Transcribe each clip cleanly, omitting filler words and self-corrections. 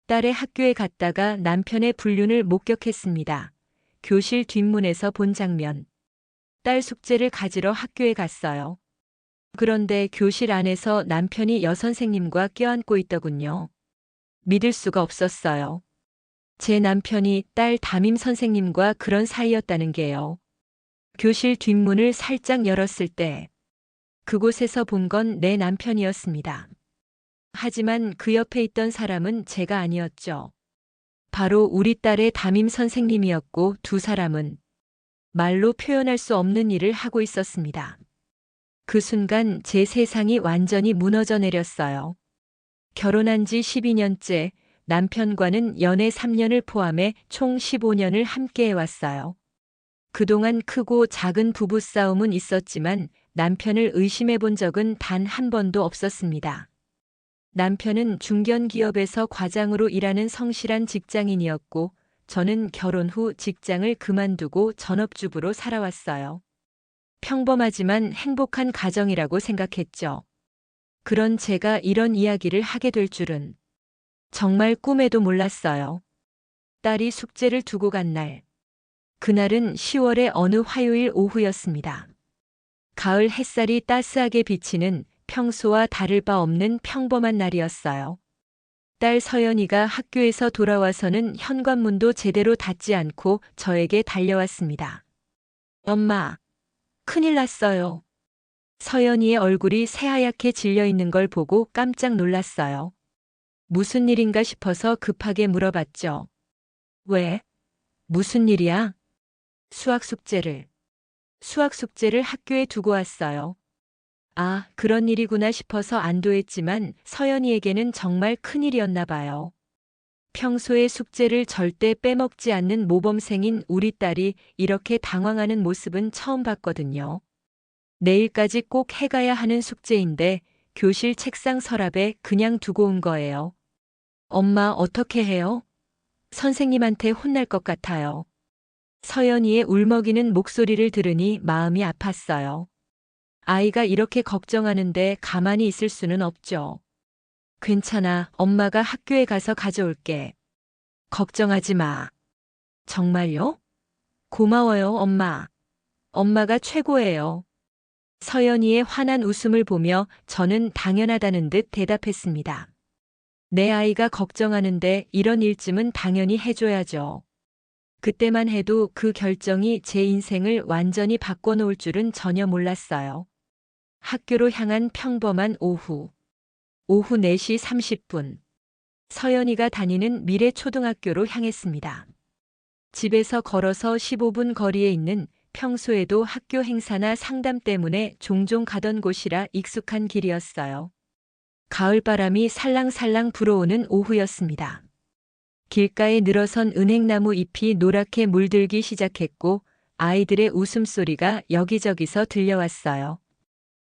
딸의 학교에 갔다가 남편의 불륜을 목격했습니다. 교실 뒷문에서 본 장면. 딸 숙제를 가지러 학교에 갔어요. 그런데 교실 안에서 남편이 여선생님과 껴안고 있더군요. 믿을 수가 없었어요. 제 남편이 딸 담임 선생님과 그런 사이였다는 게요. 교실 뒷문을 살짝 열었을 때 그곳에서 본 건 내 남편이었습니다. 하지만 그 옆에 있던 사람은 제가 아니었죠. 바로 우리 딸의 담임 선생님이었고 두 사람은 말로 표현할 수 없는 일을 하고 있었습니다. 그 순간 제 세상이 완전히 무너져 내렸어요. 결혼한 지 12년째, 남편과는 연애 3년을 포함해 총 15년을 함께 해왔어요. 그동안 크고 작은 부부싸움은 있었지만 남편을 의심해 본 적은 단 한 번도 없었습니다. 남편은 중견기업에서 과장으로 일하는 성실한 직장인이었고, 저는 결혼 후 직장을 그만두고 전업주부로 살아왔어요. 평범하지만 행복한 가정이라고 생각했죠. 그런 제가 이런 이야기를 하게 될 줄은 정말 꿈에도 몰랐어요. 딸이 숙제를 두고 간 날. 그날은 10월의 어느 화요일 오후였습니다. 가을 햇살이 따스하게 비치는 평소와 다를 바 없는 평범한 날이었어요. 딸 서연이가 학교에서 돌아와서는 현관문도 제대로 닫지 않고 저에게 달려왔습니다. 엄마, 큰일 났어요. 서연이의 얼굴이 새하얗게 질려 있는 걸 보고 깜짝 놀랐어요. 무슨 일인가 싶어서 급하게 물어봤죠. 왜? 무슨 일이야? 수학 숙제를 학교에 두고 왔어요. 아, 그런 일이구나 싶어서 안도했지만 서연이에게는 정말 큰일이었나 봐요. 평소에 숙제를 절대 빼먹지 않는 모범생인 우리 딸이 이렇게 당황하는 모습은 처음 봤거든요. 내일까지 꼭 해가야 하는 숙제인데 교실 책상 서랍에 그냥 두고 온 거예요. 엄마 어떻게 해요? 선생님한테 혼날 것 같아요. 서연이의 울먹이는 목소리를 들으니 마음이 아팠어요. 아이가 이렇게 걱정하는데 가만히 있을 수는 없죠. 괜찮아, 엄마가 학교에 가서 가져올게. 걱정하지 마. 정말요? 고마워요, 엄마. 엄마가 최고예요. 서연이의 환한 웃음을 보며 저는 당연하다는 듯 대답했습니다. 내 아이가 걱정하는데 이런 일쯤은 당연히 해줘야죠. 그때만 해도 그 결정이 제 인생을 완전히 바꿔놓을 줄은 전혀 몰랐어요. 학교로 향한 평범한 오후. 오후 4시 30분. 서연이가 다니는 미래초등학교로 향했습니다. 집에서 걸어서 15분 거리에 있는 평소에도 학교 행사나 상담 때문에 종종 가던 곳이라 익숙한 길이었어요. 가을바람이 살랑살랑 불어오는 오후였습니다. 길가에 늘어선 은행나무 잎이 노랗게 물들기 시작했고 아이들의 웃음소리가 여기저기서 들려왔어요.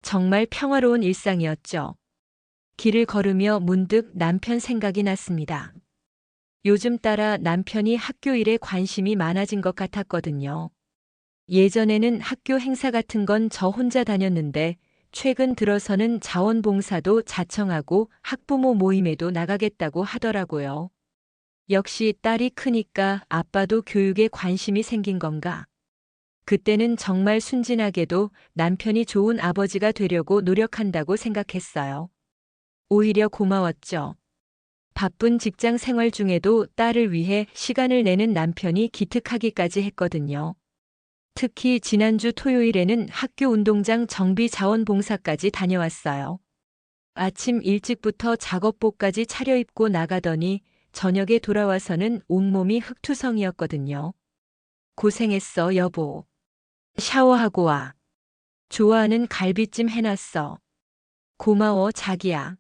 정말 평화로운 일상이었죠. 길을 걸으며 문득 남편 생각이 났습니다. 요즘 따라 남편이 학교 일에 관심이 많아진 것 같았거든요. 예전에는 학교 행사 같은 건 저 혼자 다녔는데 최근 들어서는 자원봉사도 자청하고 학부모 모임에도 나가겠다고 하더라고요. 역시 딸이 크니까 아빠도 교육에 관심이 생긴 건가? 그때는 정말 순진하게도 남편이 좋은 아버지가 되려고 노력한다고 생각했어요. 오히려 고마웠죠. 바쁜 직장 생활 중에도 딸을 위해 시간을 내는 남편이 기특하기까지 했거든요. 특히 지난주 토요일에는 학교 운동장 정비 자원봉사까지 다녀왔어요. 아침 일찍부터 작업복까지 차려입고 나가더니 저녁에 돌아와서는 온몸이 흙투성이었거든요. 고생했어, 여보. 샤워하고 와. 좋아하는 갈비찜 해놨어. 고마워, 자기야.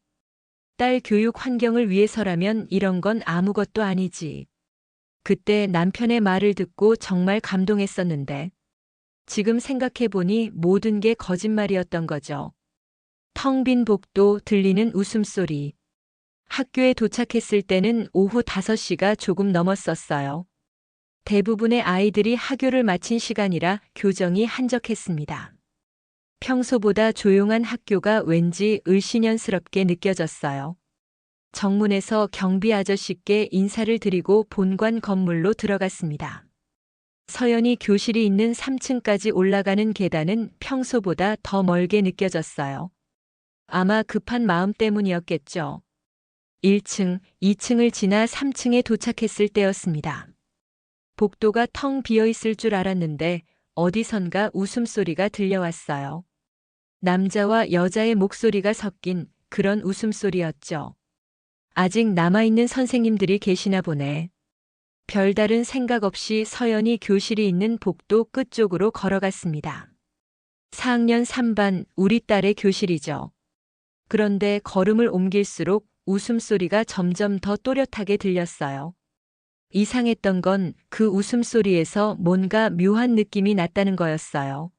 딸 교육 환경을 위해서라면 이런 건 아무것도 아니지. 그때 남편의 말을 듣고 정말 감동했었는데, 지금 생각해보니 모든 게 거짓말이었던 거죠. 텅 빈 복도, 들리는 웃음소리. 학교에 도착했을 때는 오후 5시가 조금 넘었었어요. 대부분의 아이들이 학교를 마친 시간이라 교정이 한적했습니다. 평소보다 조용한 학교가 왠지 을씨년스럽게 느껴졌어요. 정문에서 경비 아저씨께 인사를 드리고 본관 건물로 들어갔습니다. 서연이 교실이 있는 3층까지 올라가는 계단은 평소보다 더 멀게 느껴졌어요. 아마 급한 마음 때문이었겠죠. 1층, 2층을 지나 3층에 도착했을 때였습니다. 복도가 텅 비어 있을 줄 알았는데 어디선가 웃음소리가 들려왔어요. 남자와 여자의 목소리가 섞인 그런 웃음소리였죠. 아직 남아있는 선생님들이 계시나 보네. 별다른 생각 없이 서연이 교실이 있는 복도 끝쪽으로 걸어갔습니다. 4학년 3반 우리 딸의 교실이죠. 그런데 걸음을 옮길수록 웃음소리가 점점 더 또렷하게 들렸어요. 이상했던 건 그 웃음소리에서 뭔가 묘한 느낌이 났다는 거였어요.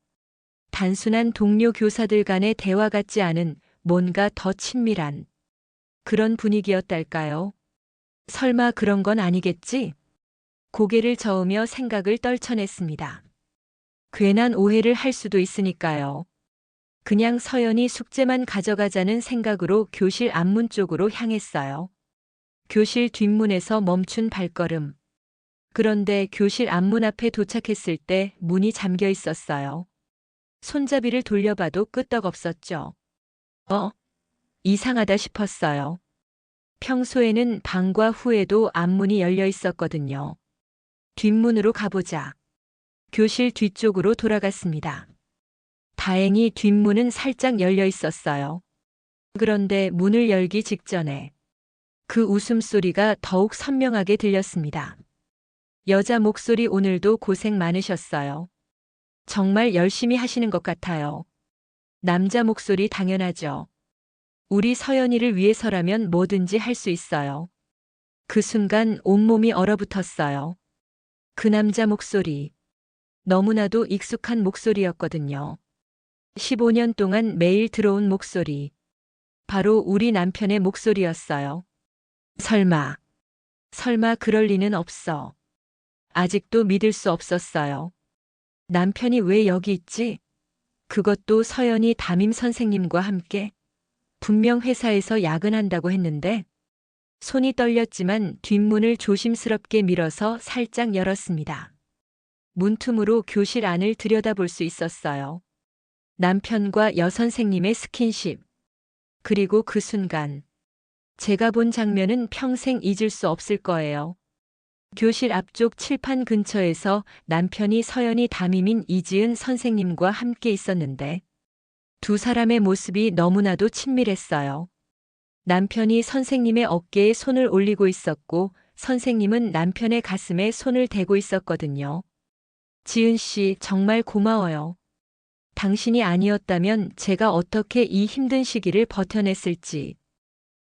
단순한 동료 교사들 간의 대화 같지 않은 뭔가 더 친밀한 그런 분위기였달까요? 설마 그런 건 아니겠지? 고개를 저으며 생각을 떨쳐냈습니다. 괜한 오해를 할 수도 있으니까요. 그냥 서연이 숙제만 가져가자는 생각으로 교실 앞문 쪽으로 향했어요. 교실 뒷문에서 멈춘 발걸음. 그런데 교실 앞문 앞에 도착했을 때 문이 잠겨 있었어요. 손잡이를 돌려봐도 끄떡없었죠. 이상하다 싶었어요. 평소에는 방과 후에도 앞문이 열려 있었거든요. 뒷문으로 가보자. 교실 뒤쪽으로 돌아갔습니다. 다행히 뒷문은 살짝 열려 있었어요. 그런데 문을 열기 직전에 그 웃음소리가 더욱 선명하게 들렸습니다. 여자 목소리 오늘도 고생 많으셨어요. 정말 열심히 하시는 것 같아요. 남자 목소리 당연하죠. 우리 서연이를 위해서라면 뭐든지 할 수 있어요. 그 순간 온몸이 얼어붙었어요. 그 남자 목소리. 너무나도 익숙한 목소리였거든요. 15년 동안 매일 들어온 목소리. 바로 우리 남편의 목소리였어요. 설마 그럴 리는 없어. 아직도 믿을 수 없었어요. 남편이 왜 여기 있지? 그것도 서연이 담임 선생님과 함께. 분명 회사에서 야근한다고 했는데. 손이 떨렸지만 뒷문을 조심스럽게 밀어서 살짝 열었습니다. 문틈으로 교실 안을 들여다볼 수 있었어요. 남편과 여선생님의 스킨십. 그리고 그 순간. 제가 본 장면은 평생 잊을 수 없을 거예요. 교실 앞쪽 칠판 근처에서 남편이 서연이 담임인 이지은 선생님과 함께 있었는데 두 사람의 모습이 너무나도 친밀했어요. 남편이 선생님의 어깨에 손을 올리고 있었고 선생님은 남편의 가슴에 손을 대고 있었거든요. 지은 씨 정말 고마워요. 당신이 아니었다면 제가 어떻게 이 힘든 시기를 버텨냈을지.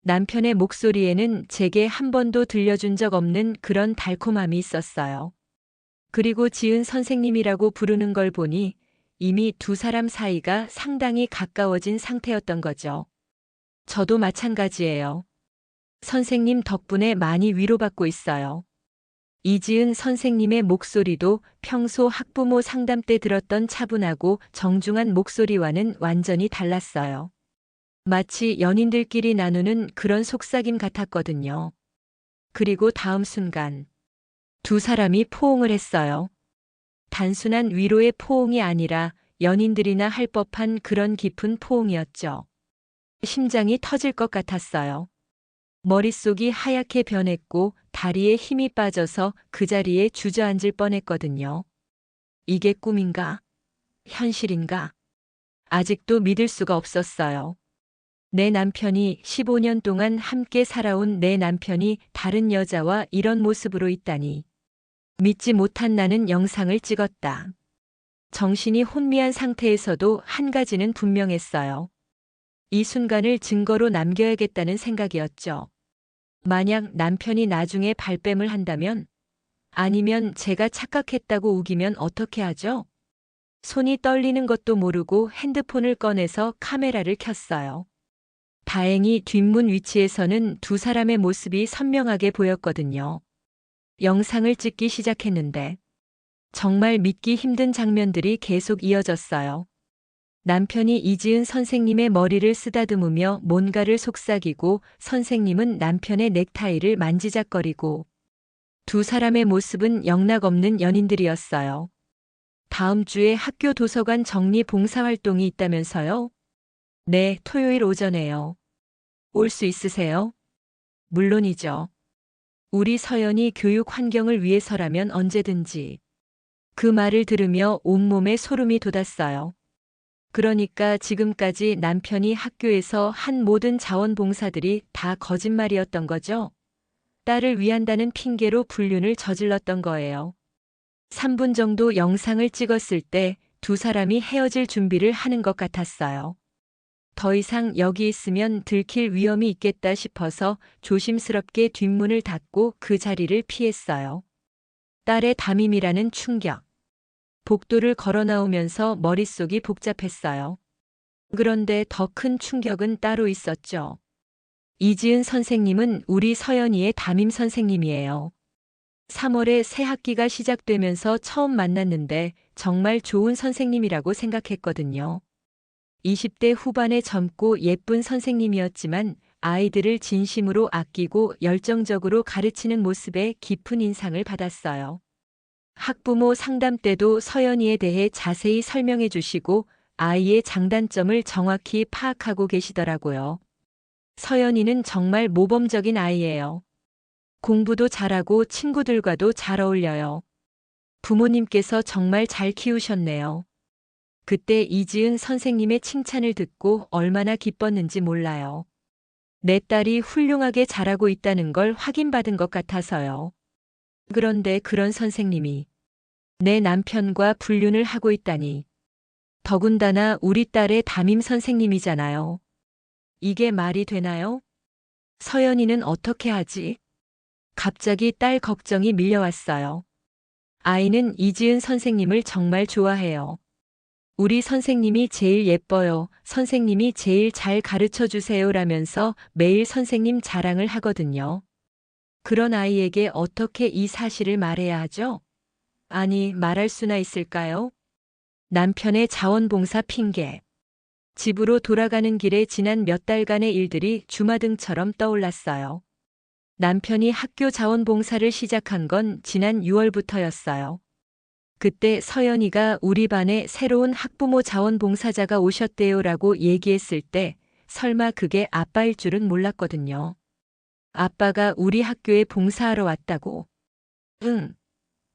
남편의 목소리에는 제게 한 번도 들려준 적 없는 그런 달콤함이 있었어요. 그리고 지은 선생님이라고 부르는 걸 보니 이미 두 사람 사이가 상당히 가까워진 상태였던 거죠. 저도 마찬가지예요. 선생님 덕분에 많이 위로받고 있어요. 이지은 선생님의 목소리도 평소 학부모 상담 때 들었던 차분하고 정중한 목소리와는 완전히 달랐어요. 마치 연인들끼리 나누는 그런 속삭임 같았거든요. 그리고 다음 순간 두 사람이 포옹을 했어요. 단순한 위로의 포옹이 아니라 연인들이나 할 법한 그런 깊은 포옹이었죠. 심장이 터질 것 같았어요. 머릿속이 하얗게 변했고 다리에 힘이 빠져서 그 자리에 주저앉을 뻔했거든요. 이게 꿈인가? 현실인가? 아직도 믿을 수가 없었어요. 내 남편이 15년 동안 함께 살아온 내 남편이 다른 여자와 이런 모습으로 있다니. 믿지 못한 나는 영상을 찍었다. 정신이 혼미한 상태에서도 한 가지는 분명했어요. 이 순간을 증거로 남겨야겠다는 생각이었죠. 만약 남편이 나중에 발뺌을 한다면, 아니면 제가 착각했다고 우기면 어떻게 하죠? 손이 떨리는 것도 모르고 핸드폰을 꺼내서 카메라를 켰어요. 다행히 뒷문 위치에서는 두 사람의 모습이 선명하게 보였거든요. 영상을 찍기 시작했는데 정말 믿기 힘든 장면들이 계속 이어졌어요. 남편이 이지은 선생님의 머리를 쓰다듬으며 뭔가를 속삭이고 선생님은 남편의 넥타이를 만지작거리고 두 사람의 모습은 영락없는 연인들이었어요. 다음 주에 학교 도서관 정리 봉사활동이 있다면서요? 네, 토요일 오전에요. 올 수 있으세요? 물론이죠. 우리 서연이 교육 환경을 위해서라면 언제든지. 그 말을 들으며 온몸에 소름이 돋았어요. 그러니까 지금까지 남편이 학교에서 한 모든 자원봉사들이 다 거짓말이었던 거죠? 딸을 위한다는 핑계로 불륜을 저질렀던 거예요. 3분 정도 영상을 찍었을 때 두 사람이 헤어질 준비를 하는 것 같았어요. 더 이상 여기 있으면 들킬 위험이 있겠다 싶어서 조심스럽게 뒷문을 닫고 그 자리를 피했어요. 딸의 담임이라는 충격. 복도를 걸어 나오면서 머릿속이 복잡했어요. 그런데 더 큰 충격은 따로 있었죠. 이지은 선생님은 우리 서연이의 담임 선생님이에요. 3월에 새 학기가 시작되면서 처음 만났는데 정말 좋은 선생님이라고 생각했거든요. 20대 후반의 젊고 예쁜 선생님이었지만 아이들을 진심으로 아끼고 열정적으로 가르치는 모습에 깊은 인상을 받았어요. 학부모 상담 때도 서연이에 대해 자세히 설명해 주시고 아이의 장단점을 정확히 파악하고 계시더라고요. 서연이는 정말 모범적인 아이예요. 공부도 잘하고 친구들과도 잘 어울려요. 부모님께서 정말 잘 키우셨네요. 그때 이지은 선생님의 칭찬을 듣고 얼마나 기뻤는지 몰라요. 내 딸이 훌륭하게 잘하고 있다는 걸 확인받은 것 같아서요. 그런데 그런 선생님이 내 남편과 불륜을 하고 있다니. 더군다나 우리 딸의 담임 선생님이잖아요. 이게 말이 되나요? 서연이는 어떻게 하지? 갑자기 딸 걱정이 밀려왔어요. 아이는 이지은 선생님을 정말 좋아해요. 우리 선생님이 제일 예뻐요. 선생님이 제일 잘 가르쳐 주세요라면서 매일 선생님 자랑을 하거든요. 그런 아이에게 어떻게 이 사실을 말해야 하죠? 아니, 말할 수나 있을까요? 남편의 자원봉사 핑계. 집으로 돌아가는 길에 지난 몇 달간의 일들이 주마등처럼 떠올랐어요. 남편이 학교 자원봉사를 시작한 건 지난 6월부터였어요. 그때 서연이가 우리 반에 새로운 학부모 자원봉사자가 오셨대요라고 얘기했을 때 설마 그게 아빠일 줄은 몰랐거든요. 아빠가 우리 학교에 봉사하러 왔다고? 응.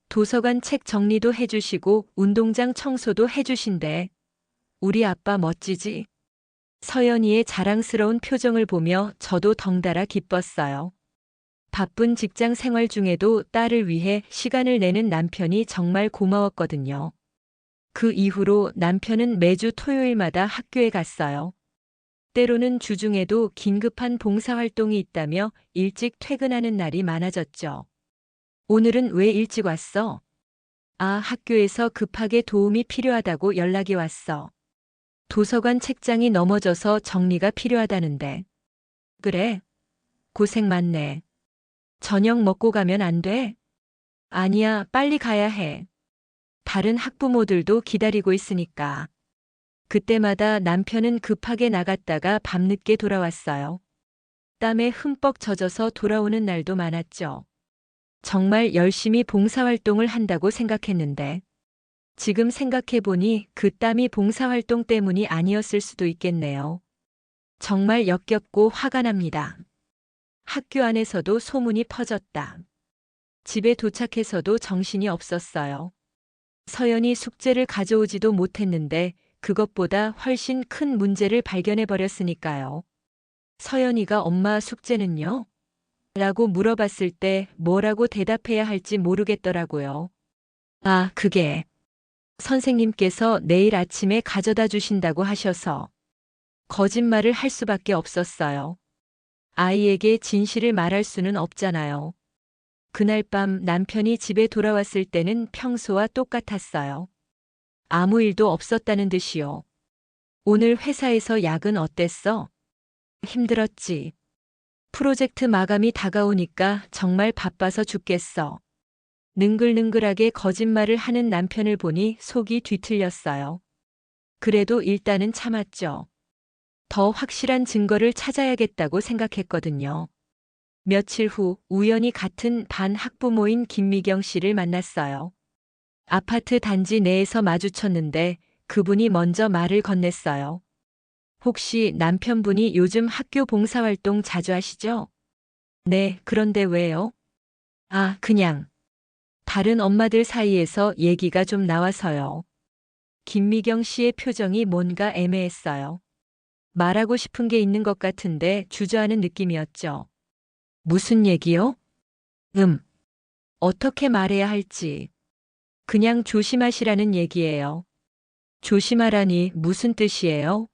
도서관 책 정리도 해주시고 운동장 청소도 해주신대. 우리 아빠 멋지지? 서연이의 자랑스러운 표정을 보며 저도 덩달아 기뻤어요. 바쁜 직장 생활 중에도 딸을 위해 시간을 내는 남편이 정말 고마웠거든요. 그 이후로 남편은 매주 토요일마다 학교에 갔어요. 때로는 주중에도 긴급한 봉사활동이 있다며 일찍 퇴근하는 날이 많아졌죠. 오늘은 왜 일찍 왔어? 아, 학교에서 급하게 도움이 필요하다고 연락이 왔어. 도서관 책장이 넘어져서 정리가 필요하다는데. 그래? 고생 많네. 저녁 먹고 가면 안 돼? 아니야, 빨리 가야 해. 다른 학부모들도 기다리고 있으니까. 그때마다 남편은 급하게 나갔다가 밤늦게 돌아왔어요. 땀에 흠뻑 젖어서 돌아오는 날도 많았죠. 정말 열심히 봉사활동을 한다고 생각했는데, 지금 생각해보니 그 땀이 봉사활동 때문이 아니었을 수도 있겠네요. 정말 역겹고 화가 납니다. 학교 안에서도 소문이 퍼졌다. 집에 도착해서도 정신이 없었어요. 서연이 숙제를 가져오지도 못했는데 그것보다 훨씬 큰 문제를 발견해버렸으니까요. 서연이가 엄마 숙제는요? 라고 물어봤을 때 뭐라고 대답해야 할지 모르겠더라고요. 아, 그게 선생님께서 내일 아침에 가져다 주신다고 하셔서 거짓말을 할 수밖에 없었어요. 아이에게 진실을 말할 수는 없잖아요. 그날 밤 남편이 집에 돌아왔을 때는 평소와 똑같았어요. 아무 일도 없었다는 듯이요. 오늘 회사에서 야근 어땠어? 힘들었지. 프로젝트 마감이 다가오니까 정말 바빠서 죽겠어. 능글능글하게 거짓말을 하는 남편을 보니 속이 뒤틀렸어요. 그래도 일단은 참았죠. 더 확실한 증거를 찾아야겠다고 생각했거든요. 며칠 후 우연히 같은 반 학부모인 김미경 씨를 만났어요. 아파트 단지 내에서 마주쳤는데 그분이 먼저 말을 건넸어요. 혹시 남편분이 요즘 학교 봉사활동 자주 하시죠? 네, 그런데 왜요? 아, 그냥. 다른 엄마들 사이에서 얘기가 좀 나와서요. 김미경 씨의 표정이 뭔가 애매했어요. 말하고 싶은 게 있는 것 같은데 주저하는 느낌이었죠. 무슨 얘기요? 어떻게 말해야 할지. 그냥 조심하시라는 얘기예요. 조심하라니 무슨 뜻이에요?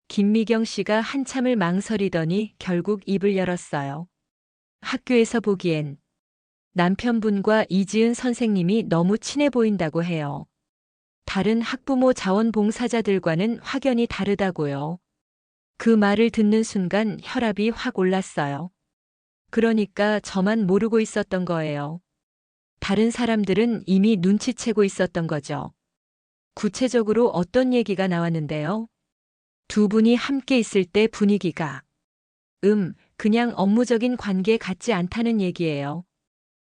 김미경 씨가 한참을 망설이더니 결국 입을 열었어요. 학교에서 보기엔 남편분과 이지은 선생님이 너무 친해 보인다고 해요. 다른 학부모 자원봉사자들과는 확연히 다르다고요. 그 말을 듣는 순간 혈압이 확 올랐어요. 그러니까 저만 모르고 있었던 거예요. 다른 사람들은 이미 눈치채고 있었던 거죠. 구체적으로 어떤 얘기가 나왔는데요? 두 분이 함께 있을 때 분위기가 그냥 업무적인 관계 같지 않다는 얘기예요.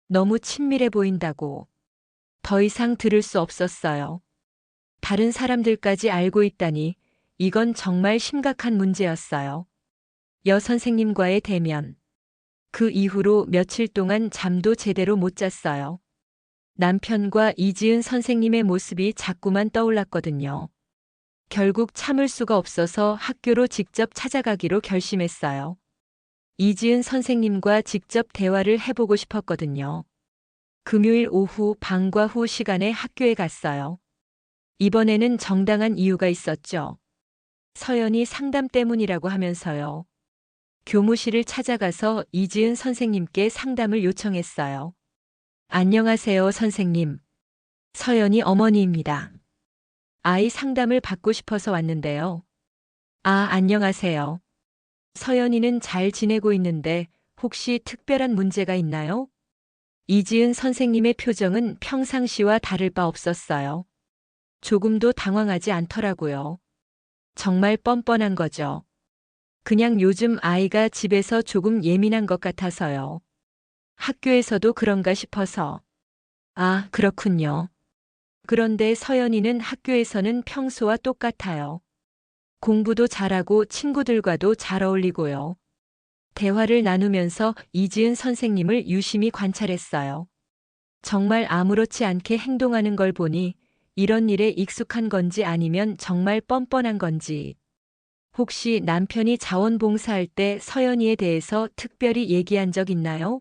너무 친밀해 보인다고. 더 이상 들을 수 없었어요. 다른 사람들까지 알고 있다니 이건 정말 심각한 문제였어요. 여 선생님과의 대면. 그 이후로 며칠 동안 잠도 제대로 못 잤어요. 남편과 이지은 선생님의 모습이 자꾸만 떠올랐거든요. 결국 참을 수가 없어서 학교로 직접 찾아가기로 결심했어요. 이지은 선생님과 직접 대화를 해보고 싶었거든요. 금요일 오후 방과 후 시간에 학교에 갔어요. 이번에는 정당한 이유가 있었죠. 서연이 상담 때문이라고 하면서요. 교무실을 찾아가서 이지은 선생님께 상담을 요청했어요. 안녕하세요, 선생님. 서연이 어머니입니다. 아이 상담을 받고 싶어서 왔는데요. 아, 안녕하세요. 서연이는 잘 지내고 있는데 혹시 특별한 문제가 있나요? 이지은 선생님의 표정은 평상시와 다를 바 없었어요. 조금도 당황하지 않더라고요. 정말 뻔뻔한 거죠. 그냥 요즘 아이가 집에서 조금 예민한 것 같아서요. 학교에서도 그런가 싶어서. 아, 그렇군요. 그런데 서연이는 학교에서는 평소와 똑같아요. 공부도 잘하고 친구들과도 잘 어울리고요. 대화를 나누면서 이지은 선생님을 유심히 관찰했어요. 정말 아무렇지 않게 행동하는 걸 보니 이런 일에 익숙한 건지 아니면 정말 뻔뻔한 건지. 혹시 남편이 자원봉사할 때 서연이에 대해서 특별히 얘기한 적 있나요?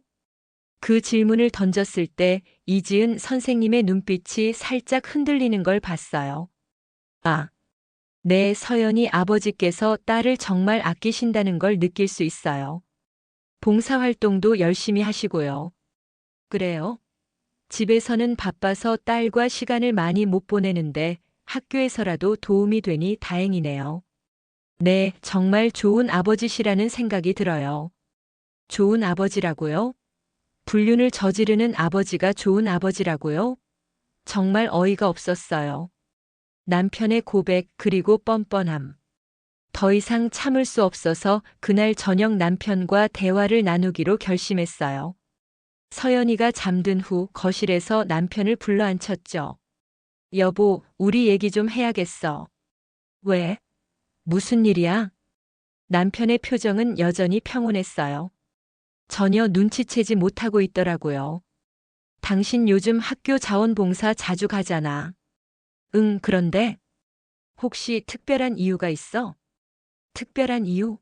그 질문을 던졌을 때 이지은 선생님의 눈빛이 살짝 흔들리는 걸 봤어요. 아, 네, 서연이 아버지께서 딸을 정말 아끼신다는 걸 느낄 수 있어요. 봉사활동도 열심히 하시고요. 그래요? 집에서는 바빠서 딸과 시간을 많이 못 보내는데 학교에서라도 도움이 되니 다행이네요. 네, 정말 좋은 아버지시라는 생각이 들어요. 좋은 아버지라고요? 불륜을 저지르는 아버지가 좋은 아버지라고요? 정말 어이가 없었어요. 남편의 고백 그리고 뻔뻔함. 더 이상 참을 수 없어서 그날 저녁 남편과 대화를 나누기로 결심했어요. 서연이가 잠든 후 거실에서 남편을 불러앉혔죠. 여보, 우리 얘기 좀 해야겠어. 왜? 무슨 일이야? 남편의 표정은 여전히 평온했어요. 전혀 눈치채지 못하고 있더라고요. 당신 요즘 학교 자원봉사 자주 가잖아. 응, 그런데 혹시 특별한 이유가 있어? 특별한 이유?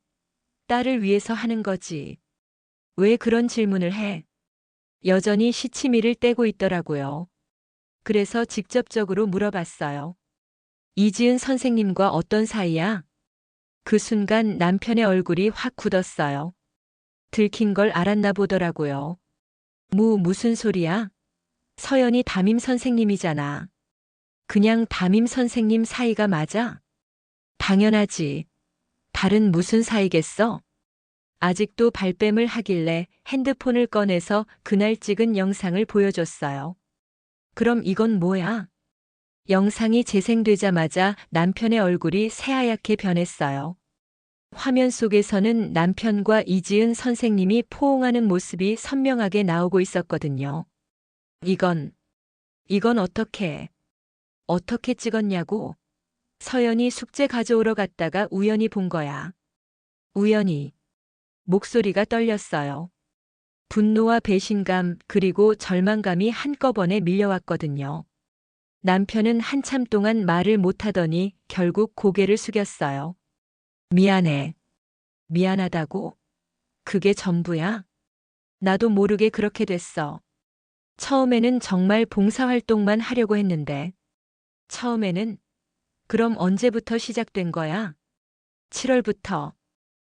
딸을 위해서 하는 거지. 왜 그런 질문을 해? 여전히 시치미를 떼고 있더라고요. 그래서 직접적으로 물어봤어요. 이지은 선생님과 어떤 사이야? 그 순간 남편의 얼굴이 확 굳었어요. 들킨 걸 알았나 보더라고요. 무슨 소리야? 서연이 담임 선생님이잖아. 그냥 담임 선생님 사이가 맞아? 당연하지. 다른 무슨 사이겠어? 아직도 발뺌을 하길래 핸드폰을 꺼내서 그날 찍은 영상을 보여줬어요. 그럼 이건 뭐야? 영상이 재생되자마자 남편의 얼굴이 새하얗게 변했어요. 화면 속에서는 남편과 이지은 선생님이 포옹하는 모습이 선명하게 나오고 있었거든요. 이건 어떻게 찍었냐고. 서연이 숙제 가져오러 갔다가 우연히 본 거야. 우연히. 목소리가 떨렸어요. 분노와 배신감 그리고 절망감이 한꺼번에 밀려왔거든요. 남편은 한참 동안 말을 못하더니 결국 고개를 숙였어요. 미안해. 미안하다고? 그게 전부야? 나도 모르게 그렇게 됐어. 처음에는 정말 봉사활동만 하려고 했는데. 처음에는? 그럼 언제부터 시작된 거야? 7월부터.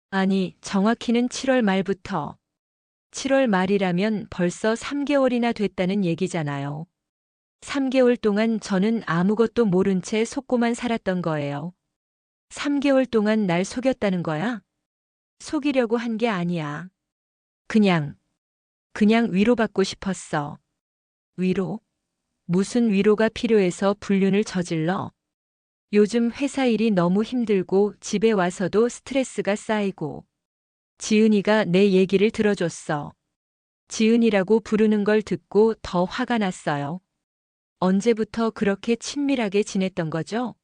아니, 정확히는 7월 말부터. 7월 말이라면 벌써 3개월이나 됐다는 얘기잖아요. 3개월 동안 저는 아무것도 모른 채 속고만 살았던 거예요. 3개월 동안 날 속였다는 거야? 속이려고 한 게 아니야. 그냥 위로받고 싶었어. 위로? 무슨 위로가 필요해서 불륜을 저질러? 요즘 회사 일이 너무 힘들고 집에 와서도 스트레스가 쌓이고. 지은이가 내 얘기를 들어줬어. 지은이라고 부르는 걸 듣고 더 화가 났어요. 언제부터 그렇게 친밀하게 지냈던 거죠?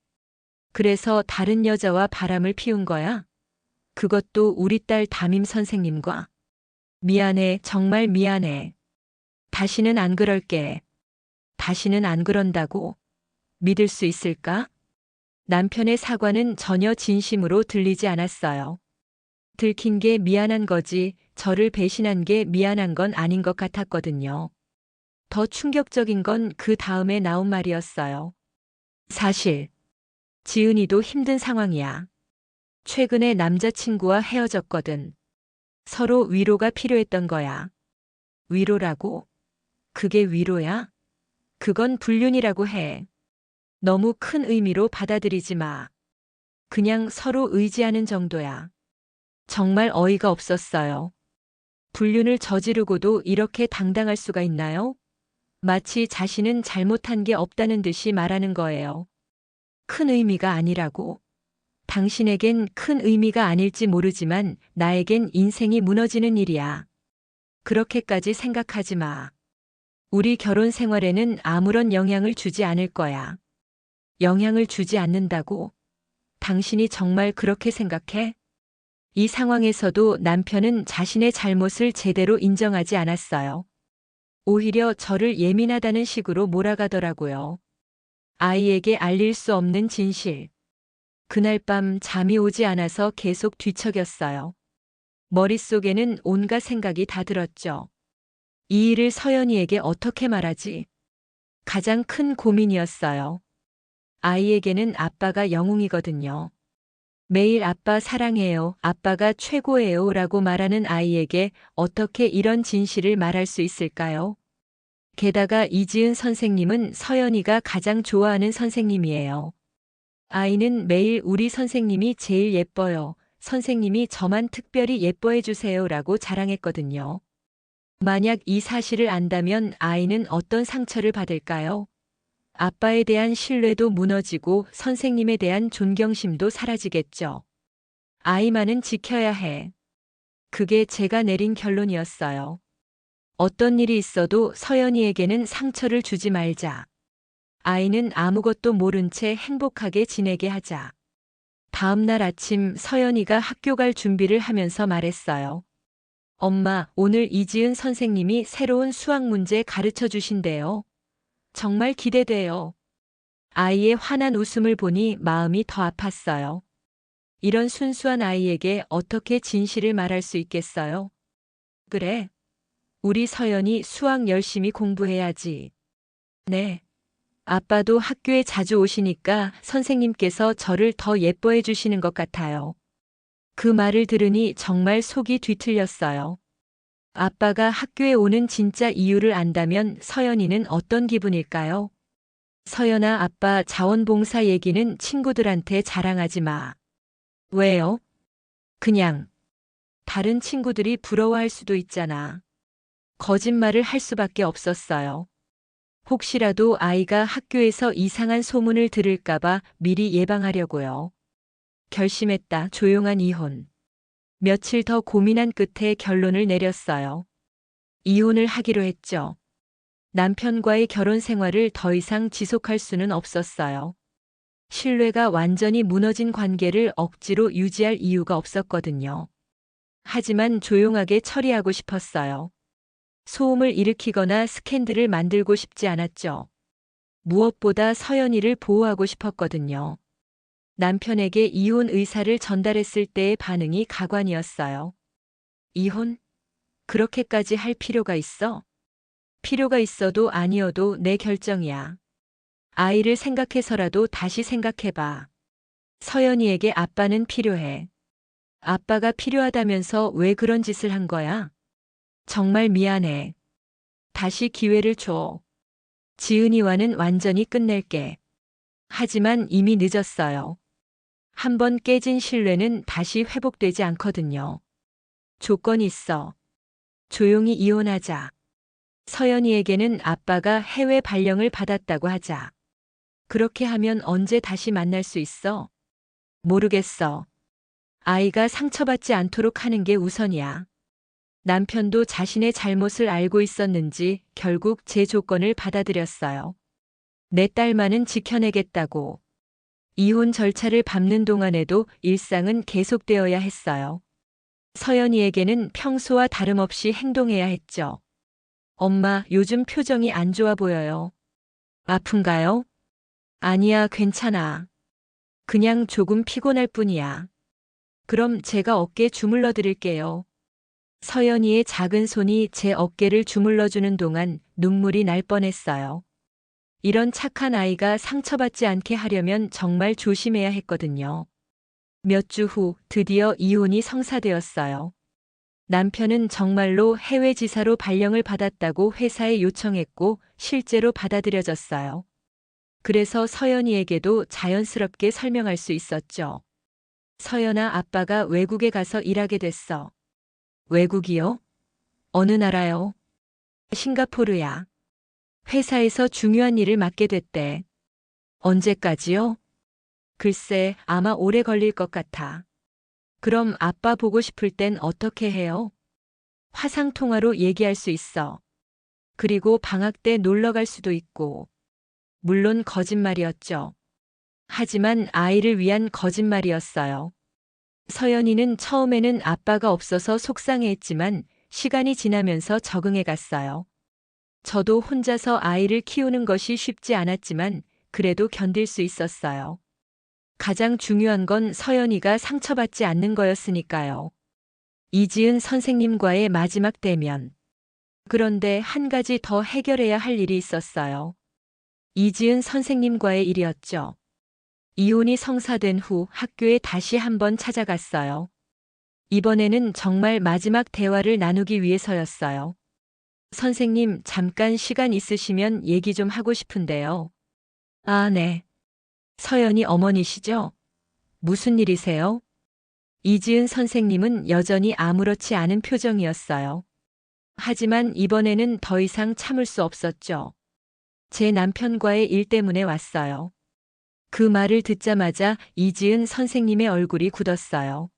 그래서 다른 여자와 바람을 피운 거야? 그것도 우리 딸 담임 선생님과. 미안해, 정말 미안해. 다시는 안 그럴게. 다시는 안 그런다고. 믿을 수 있을까? 남편의 사과는 전혀 진심으로 들리지 않았어요. 들킨 게 미안한 거지, 저를 배신한 게 미안한 건 아닌 것 같았거든요. 더 충격적인 건 그 다음에 나온 말이었어요. 사실, 지은이도 힘든 상황이야. 최근에 남자친구와 헤어졌거든. 서로 위로가 필요했던 거야. 위로라고? 그게 위로야? 그건 불륜이라고 해. 너무 큰 의미로 받아들이지 마. 그냥 서로 의지하는 정도야. 정말 어이가 없었어요. 불륜을 저지르고도 이렇게 당당할 수가 있나요? 마치 자신은 잘못한 게 없다는 듯이 말하는 거예요. 큰 의미가 아니라고. 당신에겐 큰 의미가 아닐지 모르지만 나에겐 인생이 무너지는 일이야. 그렇게까지 생각하지 마. 우리 결혼 생활에는 아무런 영향을 주지 않을 거야. 영향을 주지 않는다고? 당신이 정말 그렇게 생각해? 이 상황에서도 남편은 자신의 잘못을 제대로 인정하지 않았어요. 오히려 저를 예민하다는 식으로 몰아가더라고요. 아이에게 알릴 수 없는 진실. 그날 밤 잠이 오지 않아서 계속 뒤척였어요. 머릿속에는 온갖 생각이 다 들었죠. 이 일을 서연이에게 어떻게 말하지? 가장 큰 고민이었어요. 아이에게는 아빠가 영웅이거든요. 매일 아빠 사랑해요, 아빠가 최고예요 라고 말하는 아이에게 어떻게 이런 진실을 말할 수 있을까요? 게다가 이지은 선생님은 서연이가 가장 좋아하는 선생님이에요. 아이는 매일 우리 선생님이 제일 예뻐요. 선생님이 저만 특별히 예뻐해 주세요 라고 자랑했거든요. 만약 이 사실을 안다면 아이는 어떤 상처를 받을까요? 아빠에 대한 신뢰도 무너지고 선생님에 대한 존경심도 사라지겠죠. 아이만은 지켜야 해. 그게 제가 내린 결론이었어요. 어떤 일이 있어도 서연이에게는 상처를 주지 말자. 아이는 아무것도 모른 채 행복하게 지내게 하자. 다음 날 아침 서연이가 학교 갈 준비를 하면서 말했어요. 엄마, 오늘 이지은 선생님이 새로운 수학 문제 가르쳐 주신대요. 정말 기대돼요. 아이의 환한 웃음을 보니 마음이 더 아팠어요. 이런 순수한 아이에게 어떻게 진실을 말할 수 있겠어요? 그래. 우리 서연이 수학 열심히 공부해야지. 네. 아빠도 학교에 자주 오시니까 선생님께서 저를 더 예뻐해 주시는 것 같아요. 그 말을 들으니 정말 속이 뒤틀렸어요. 아빠가 학교에 오는 진짜 이유를 안다면 서연이는 어떤 기분일까요? 서연아, 아빠 자원봉사 얘기는 친구들한테 자랑하지 마. 왜요? 그냥. 다른 친구들이 부러워할 수도 있잖아. 거짓말을 할 수밖에 없었어요. 혹시라도 아이가 학교에서 이상한 소문을 들을까봐 미리 예방하려고요. 결심했다. 조용한 이혼. 며칠 더 고민한 끝에 결론을 내렸어요. 이혼을 하기로 했죠. 남편과의 결혼 생활을 더 이상 지속할 수는 없었어요. 신뢰가 완전히 무너진 관계를 억지로 유지할 이유가 없었거든요. 하지만 조용하게 처리하고 싶었어요. 소음을 일으키거나 스캔들을 만들고 싶지 않았죠. 무엇보다 서연이를 보호하고 싶었거든요. 남편에게 이혼 의사를 전달했을 때의 반응이 가관이었어요. 이혼? 그렇게까지 할 필요가 있어? 필요가 있어도 아니어도 내 결정이야. 아이를 생각해서라도 다시 생각해봐. 서연이에게 아빠는 필요해. 아빠가 필요하다면서 왜 그런 짓을 한 거야? 정말 미안해. 다시 기회를 줘. 지은이와는 완전히 끝낼게. 하지만 이미 늦었어요. 한번 깨진 신뢰는 다시 회복되지 않거든요. 조건이 있어. 조용히 이혼하자. 서연이에게는 아빠가 해외 발령을 받았다고 하자. 그렇게 하면 언제 다시 만날 수 있어? 모르겠어. 아이가 상처받지 않도록 하는 게 우선이야. 남편도 자신의 잘못을 알고 있었는지 결국 제 조건을 받아들였어요. 내 딸만은 지켜내겠다고. 이혼 절차를 밟는 동안에도 일상은 계속되어야 했어요. 서연이에게는 평소와 다름없이 행동해야 했죠. 엄마, 요즘 표정이 안 좋아 보여요. 아픈가요? 아니야, 괜찮아. 그냥 조금 피곤할 뿐이야. 그럼 제가 어깨 주물러 드릴게요. 서연이의 작은 손이 제 어깨를 주물러주는 동안 눈물이 날 뻔했어요. 이런 착한 아이가 상처받지 않게 하려면 정말 조심해야 했거든요. 몇 주 후 드디어 이혼이 성사되었어요. 남편은 정말로 해외 지사로 발령을 받았다고 회사에 요청했고 실제로 받아들여졌어요. 그래서 서연이에게도 자연스럽게 설명할 수 있었죠. 서연아, 아빠가 외국에 가서 일하게 됐어. 외국이요? 어느 나라요? 싱가포르야. 회사에서 중요한 일을 맡게 됐대. 언제까지요? 글쎄, 아마 오래 걸릴 것 같아. 그럼 아빠 보고 싶을 땐 어떻게 해요? 화상통화로 얘기할 수 있어. 그리고 방학 때 놀러 갈 수도 있고. 물론 거짓말이었죠. 하지만 아이를 위한 거짓말이었어요. 서연이는 처음에는 아빠가 없어서 속상해했지만 시간이 지나면서 적응해 갔어요. 저도 혼자서 아이를 키우는 것이 쉽지 않았지만 그래도 견딜 수 있었어요. 가장 중요한 건 서연이가 상처받지 않는 거였으니까요. 이지은 선생님과의 마지막 대면. 그런데 한 가지 더 해결해야 할 일이 있었어요. 이지은 선생님과의 일이었죠. 이혼이 성사된 후 학교에 다시 한번 찾아갔어요. 이번에는 정말 마지막 대화를 나누기 위해서였어요. 선생님, 잠깐 시간 있으시면 얘기 좀 하고 싶은데요. 아, 네. 서연이 어머니시죠? 무슨 일이세요? 이지은 선생님은 여전히 아무렇지 않은 표정이었어요. 하지만 이번에는 더 이상 참을 수 없었죠. 제 남편과의 일 때문에 왔어요. 그 말을 듣자마자 이지은 선생님의 얼굴이 굳었어요.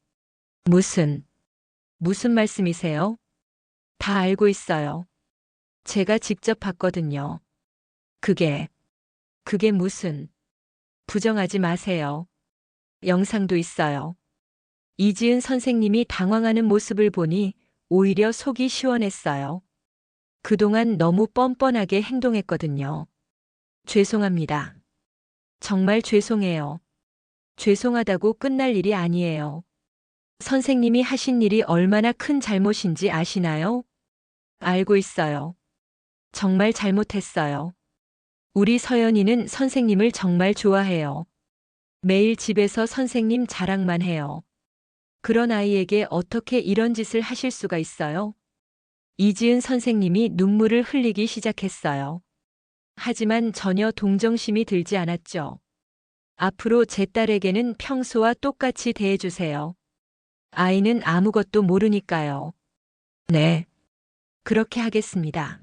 무슨 말씀이세요? 다 알고 있어요. 제가 직접 봤거든요. 그게 무슨, 부정하지 마세요. 영상도 있어요. 이지은 선생님이 당황하는 모습을 보니 오히려 속이 시원했어요. 그동안 너무 뻔뻔하게 행동했거든요. 죄송합니다. 정말 죄송해요. 죄송하다고 끝날 일이 아니에요. 선생님이 하신 일이 얼마나 큰 잘못인지 아시나요? 알고 있어요. 정말 잘못했어요. 우리 서연이는 선생님을 정말 좋아해요. 매일 집에서 선생님 자랑만 해요. 그런 아이에게 어떻게 이런 짓을 하실 수가 있어요? 이지은 선생님이 눈물을 흘리기 시작했어요. 하지만 전혀 동정심이 들지 않았죠. 앞으로 제 딸에게는 평소와 똑같이 대해주세요. 아이는 아무것도 모르니까요. 네, 그렇게 하겠습니다.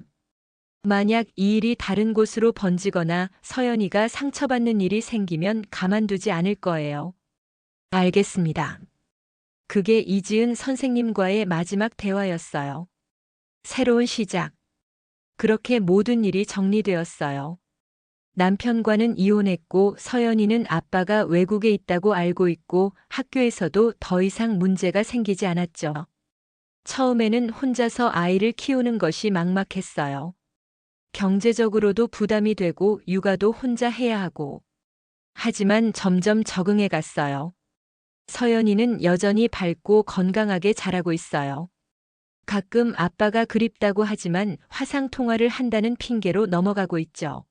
만약 이 일이 다른 곳으로 번지거나 서연이가 상처받는 일이 생기면 가만두지 않을 거예요. 알겠습니다. 그게 이지은 선생님과의 마지막 대화였어요. 새로운 시작. 그렇게 모든 일이 정리되었어요. 남편과는 이혼했고 서연이는 아빠가 외국에 있다고 알고 있고 학교에서도 더 이상 문제가 생기지 않았죠. 처음에는 혼자서 아이를 키우는 것이 막막했어요. 경제적으로도 부담이 되고 육아도 혼자 해야 하고. 하지만 점점 적응해 갔어요. 서연이는 여전히 밝고 건강하게 자라고 있어요. 가끔 아빠가 그립다고 하지만 화상 통화를 한다는 핑계로 넘어가고 있죠.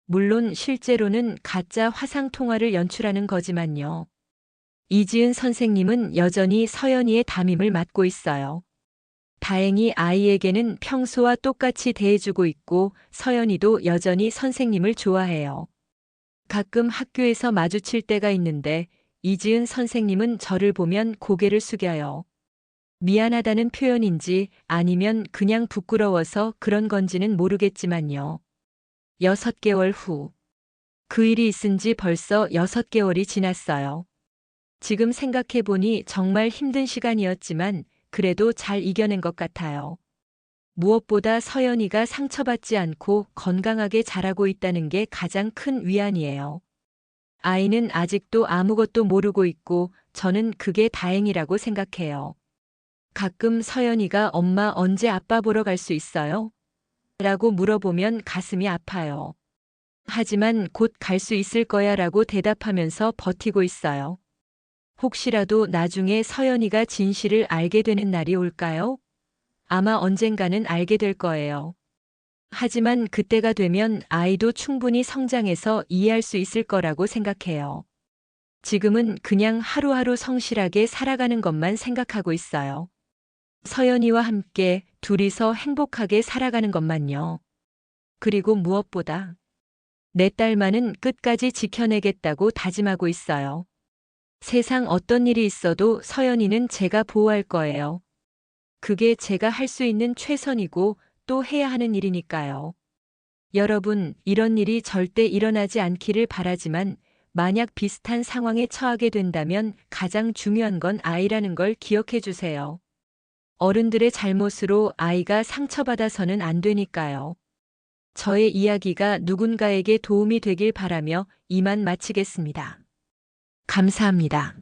물론 실제로는 가짜 화상 통화를 연출하는 거지만요. 이지은 선생님은 여전히 서연이의 담임을 맡고 있어요. 다행히 아이에게는 평소와 똑같이 대해주고 있고 서연이도 여전히 선생님을 좋아해요. 가끔 학교에서 마주칠 때가 있는데 이지은 선생님은 저를 보면 고개를 숙여요. 미안하다는 표현인지 아니면 그냥 부끄러워서 그런 건지는 모르겠지만요. 6개월 후. 그 일이 있은 지 벌써 6개월이 지났어요. 지금 생각해보니 정말 힘든 시간이었지만 그래도 잘 이겨낸 것 같아요. 무엇보다 서연이가 상처받지 않고 건강하게 자라고 있다는 게 가장 큰 위안이에요. 아이는 아직도 아무것도 모르고 있고 저는 그게 다행이라고 생각해요. 가끔 서연이가 엄마 언제 아빠 보러 갈 수 있어요? 라고 물어보면 가슴이 아파요. 하지만 곧 갈 수 있을 거야 라고 대답하면서 버티고 있어요. 혹시라도 나중에 서연이가 진실을 알게 되는 날이 올까요? 아마 언젠가는 알게 될 거예요. 하지만 그때가 되면 아이도 충분히 성장해서 이해할 수 있을 거라고 생각해요. 지금은 그냥 하루하루 성실하게 살아가는 것만 생각하고 있어요. 서연이와 함께 둘이서 행복하게 살아가는 것만요. 그리고 무엇보다 내 딸만은 끝까지 지켜내겠다고 다짐하고 있어요. 세상 어떤 일이 있어도 서연이는 제가 보호할 거예요. 그게 제가 할 수 있는 최선이고 또 해야 하는 일이니까요. 여러분, 이런 일이 절대 일어나지 않기를 바라지만 만약 비슷한 상황에 처하게 된다면 가장 중요한 건 아이라는 걸 기억해 주세요. 어른들의 잘못으로 아이가 상처받아서는 안 되니까요. 저의 이야기가 누군가에게 도움이 되길 바라며 이만 마치겠습니다. 감사합니다.